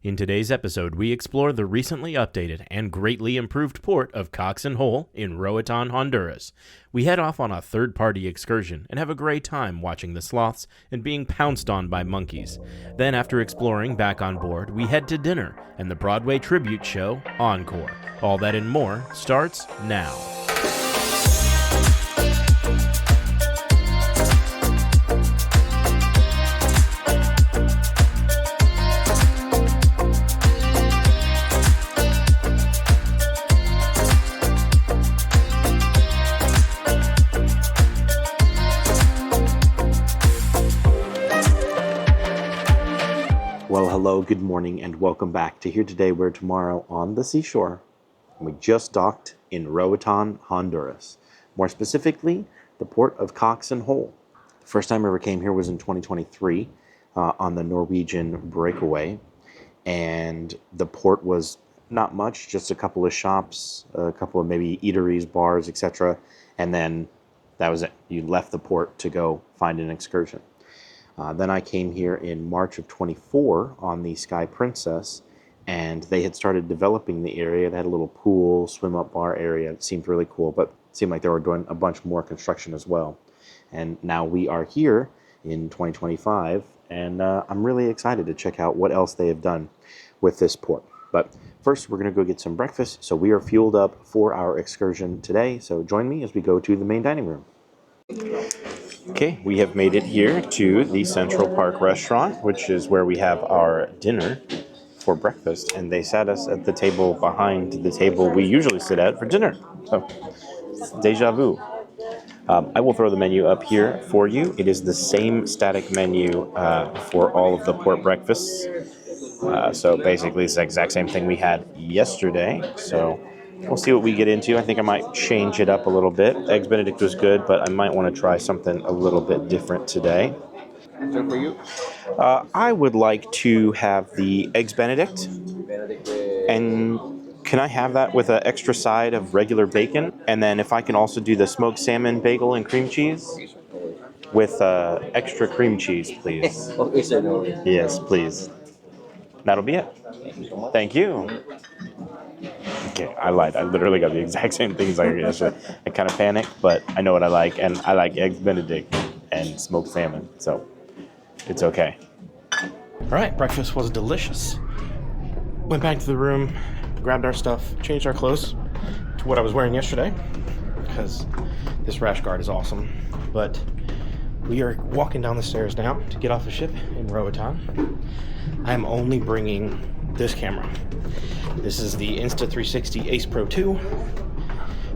In today's episode, we explore the recently updated and greatly improved port of Coxen Hole in Roatan, Honduras. We head off on a third-party excursion and have a great time watching the sloths and being pounced on by monkeys. Then, after exploring back on board, we head to dinner and the Broadway tribute show, Encore. All that and more starts now. Well, hello, good morning, and welcome back to Here Today, Where Tomorrow on the Seashore. We just docked in Roatan, Honduras. More specifically, the port of Coxen Hole. The first time I ever came here was in 2023 on the Norwegian breakaway. And the port was not much, just a couple of shops, a couple of maybe eateries, bars, etc. And then that was it. You left the port to go find an excursion. Then I came here in March of 24 on the Sky Princess, and they had started developing the area. They had a little pool, swim-up bar area. It seemed really cool, but it seemed like they were doing a bunch more construction as well. And now we are here in 2025, and I'm really excited to check out what else they have done with this port. But first, we're going to go get some breakfast, so we are fueled up for our excursion today. So join me as we go to the main dining room. Okay, we have made it here to the Central Park restaurant, which is where we have our dinner for breakfast, and they sat us at the table behind the table we usually sit at for dinner. So, deja vu. I will throw the menu up here for you. It is the same static menu for all of the port breakfasts. So basically it's the exact same thing we had yesterday. So we'll see what we get into. I think I might change it up a little bit. Eggs Benedict was good, but I might want to try something a little bit different today. So for you? I would like to have the Eggs Benedict. And can I have that with an extra side of regular bacon? And then if I can also do the smoked salmon bagel and cream cheese with extra cream cheese, please. Yes, please. That'll be it. Thank you. Okay, I lied. I literally got the exact same things I got yesterday. I kind of panicked, but I know what I like, and I like Eggs Benedict and smoked salmon, so it's okay. All right, breakfast was delicious. Went back to the room, grabbed our stuff, changed our clothes to what I was wearing yesterday, because this rash guard is awesome. But we are walking down the stairs now to get off the ship in Roatan. I am only bringing this camera. This is the Insta360 Ace Pro 2.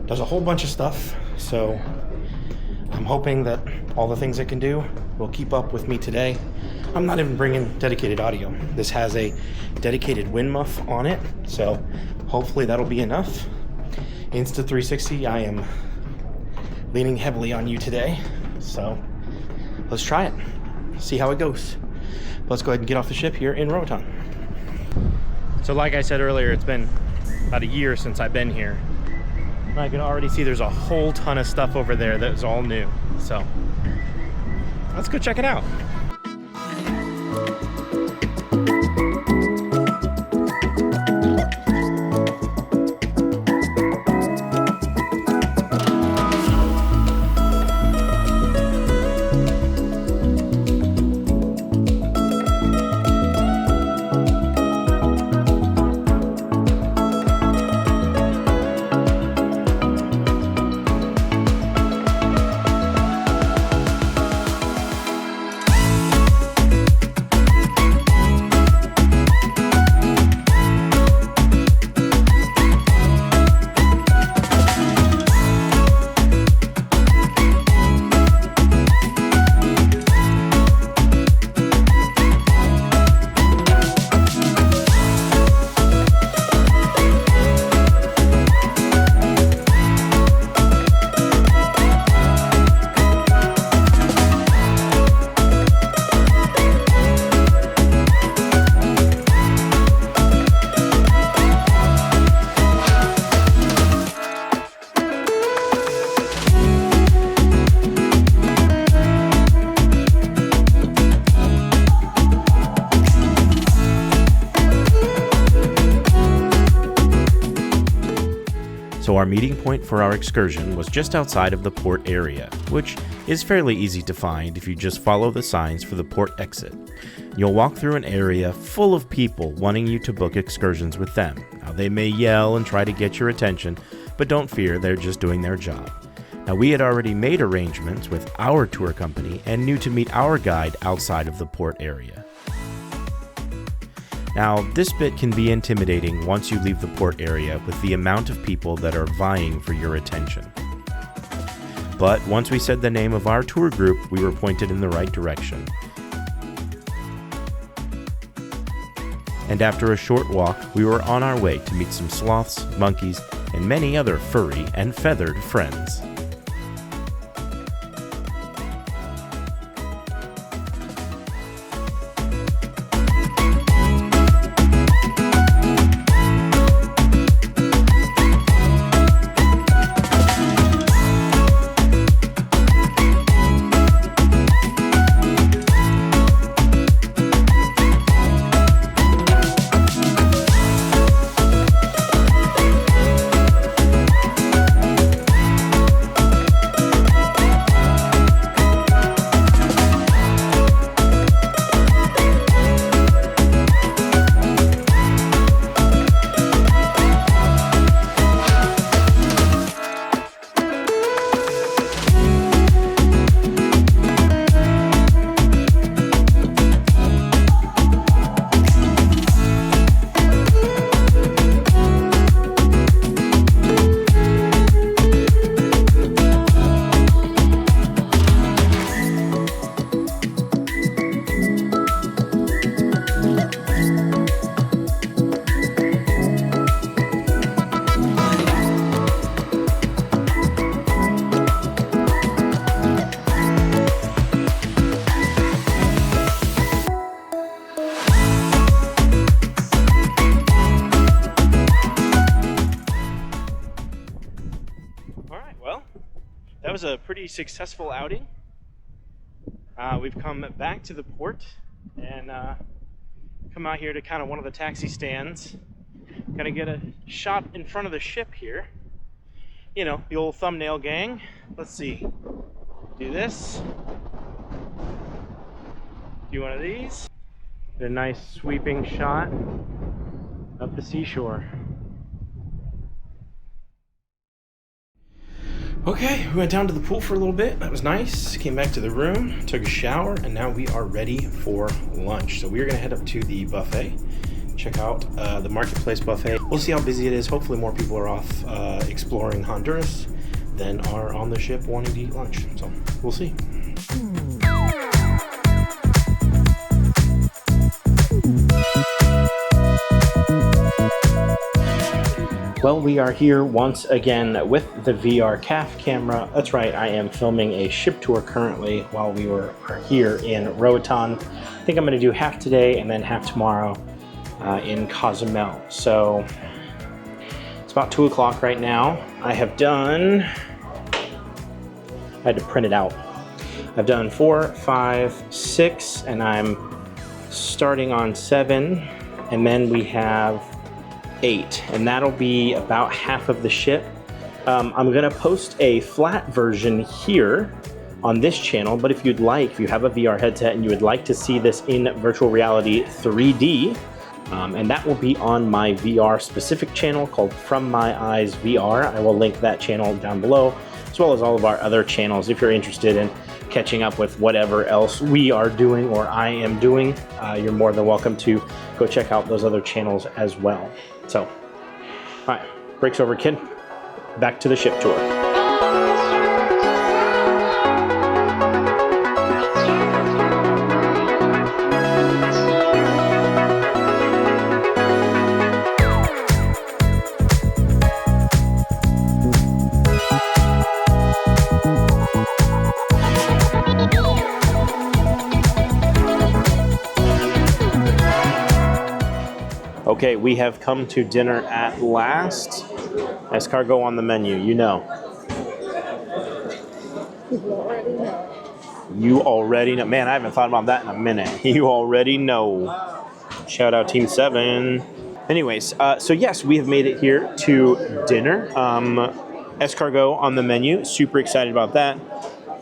Does a whole bunch of stuff, so I'm hoping that all the things it can do will keep up with me today. I'm not even bringing dedicated audio. This has a dedicated wind muff on it, so hopefully that'll be enough. Insta360, I am leaning heavily on you today, so let's try it. See how it goes. Let's go ahead and get off the ship here in Roatan. So like I said earlier, it's been about a year since I've been here. And I can already see there's a whole ton of stuff over there that is all new. So let's go check it out. So our meeting point for our excursion was just outside of the port area, which is fairly easy to find if you just follow the signs for the port exit. You'll walk through an area full of people wanting you to book excursions with them. Now they may yell and try to get your attention, but don't fear, they're just doing their job. Now we had already made arrangements with our tour company and knew to meet our guide outside of the port area. Now, this bit can be intimidating once you leave the port area with the amount of people that are vying for your attention. But once we said the name of our tour group, we were pointed in the right direction. And after a short walk, we were on our way to meet some sloths, monkeys, and many other furry and feathered friends. That was a pretty successful outing. We've come back to the port and come out here to kind of one of the taxi stands. Gonna get a shot in front of the ship here. You know, the old thumbnail gang. Let's see. Do this. Do one of these. Get a nice sweeping shot up the seashore. Okay, we went down to the pool for a little bit. That was nice. Came back to the room, took a shower, and now we are ready for lunch. So we are going to head up to the buffet, check out the marketplace buffet. We'll see how busy it is. Hopefully more people are off exploring Honduras than are on the ship wanting to eat lunch. So we'll see. Well, we are here once again with the VR CAF camera. That's right, I am filming a ship tour currently while we are here in Roatan. I think I'm going to do half today and then half tomorrow in Coxen Hole. So it's about 2 o'clock right now. I had to print it out. I've done 4, 5, 6, and I'm starting on 7, and then we have 8, and that'll be about half of the ship. I'm gonna post a flat version here on this channel, but if you'd like, if you have a VR headset and you would like to see this in virtual reality 3D, and that will be on my VR specific channel called From My Eyes VR. I will link that channel down below, as well as all of our other channels if you're interested in catching up with whatever else we are doing or I am doing. You're more than welcome to go check out those other channels as well. So, all right, breaks over, kid. Back to the ship tour. Okay, we have come to dinner at last. Escargot on the menu, you know. You already know. Man, I haven't thought about that in a minute. You already know. Shout out Team 7. Anyways, so yes, we have made it here to dinner. Escargot on the menu. Super excited about that.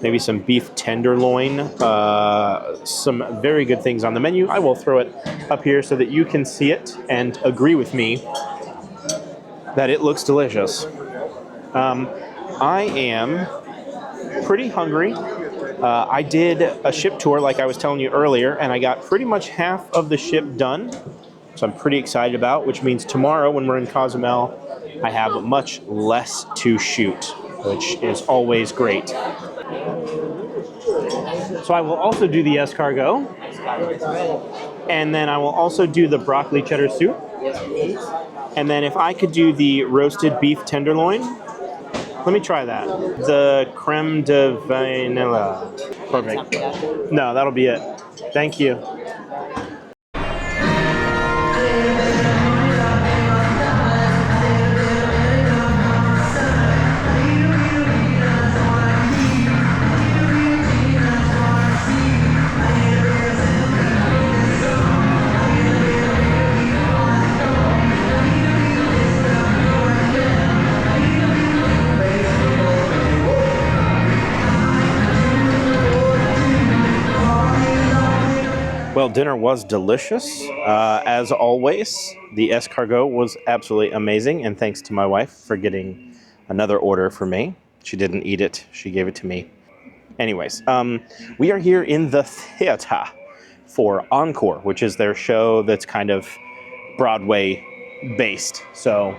Maybe some beef tenderloin. Some very good things on the menu. I will throw it up here so that you can see it and agree with me that it looks delicious. I am pretty hungry. I did a ship tour like I was telling you earlier, and I got pretty much half of the ship done, so I'm pretty excited about, which means tomorrow when we're in Cozumel, I have much less to shoot, which is always great. So I will also do the escargot, and then I will also do the broccoli cheddar soup, and then if I could do the roasted beef tenderloin. Let me try that. The creme de vanilla. Perfect. No, that'll be it. Thank you. Well, dinner was delicious, as always. The escargot was absolutely amazing, and thanks to my wife for getting another order for me. She didn't eat it, she gave it to me. Anyways, we are here in the theater for Encore, which is their show that's kind of Broadway based, so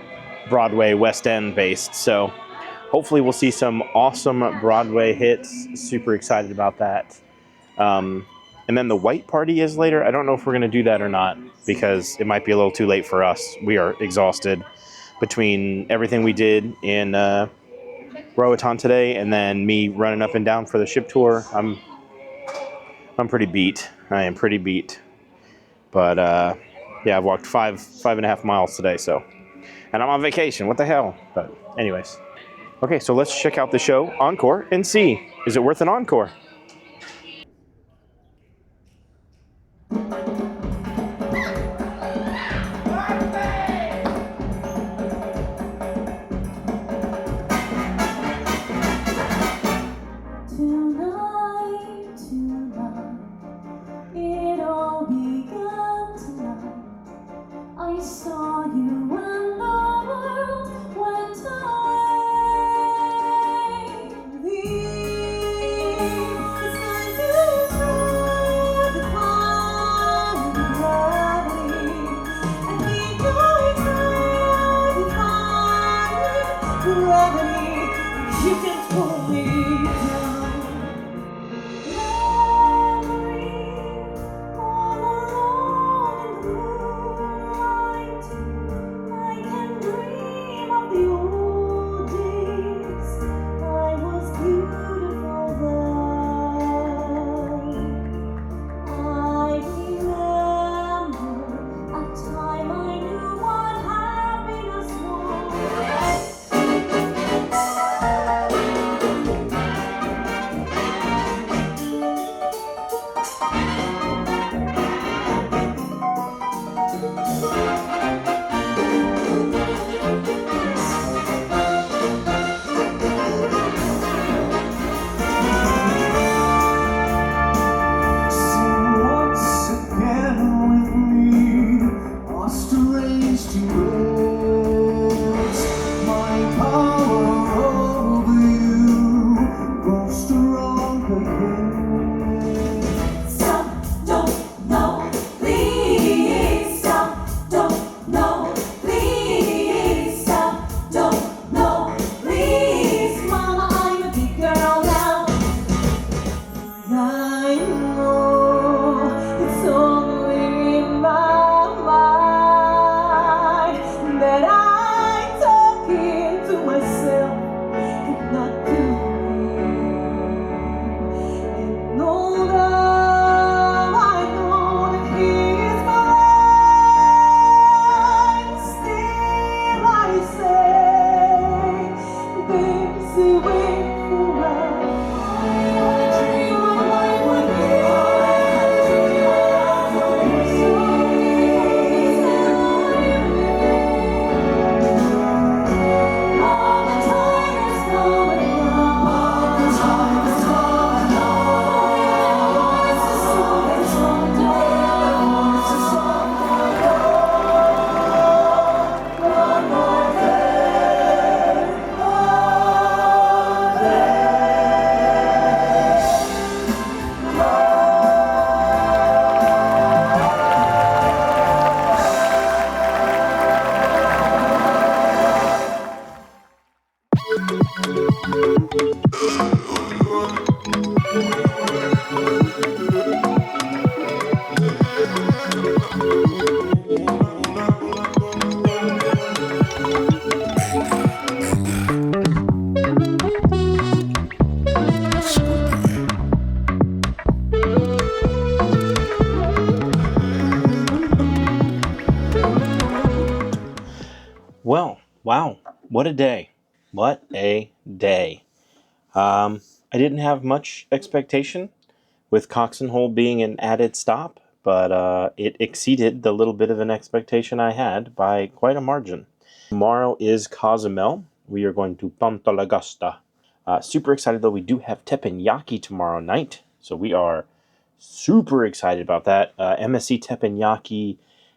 Broadway West End based. So hopefully we'll see some awesome Broadway hits. Super excited about that. And then the white party is later. I don't know if we're going to do that or not because it might be a little too late for us. We are exhausted between everything we did in Roatan today and then me running up and down for the ship tour. I'm pretty beat. I am pretty beat. But yeah, I've walked 5.5 miles today, so. And I'm on vacation. What the hell? But anyways. Okay, so let's check out the show Encore and see, is it worth an encore? Well, wow, what a day. What a day. I didn't have much expectation with Coxen Hole being an added stop, but it exceeded the little bit of an expectation I had by quite a margin. Tomorrow is Cozumel. We are going to Punta Lagasta. Super excited, though. We do have teppanyaki tomorrow night, so we are super excited about that. MSC teppanyaki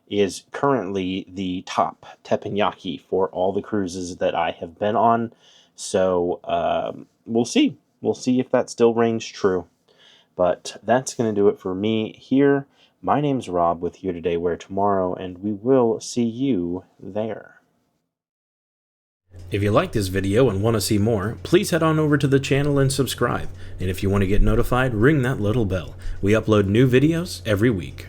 is currently the top teppanyaki for all the cruises that I have been on, so we'll see. We'll see if that still reigns true. But that's going to do it for me here. My name's Rob with Here Today, Where Tomorrow, and we will see you there. If you like this video and want to see more, please head on over to the channel and subscribe. And if you want to get notified, ring that little bell. We upload new videos every week.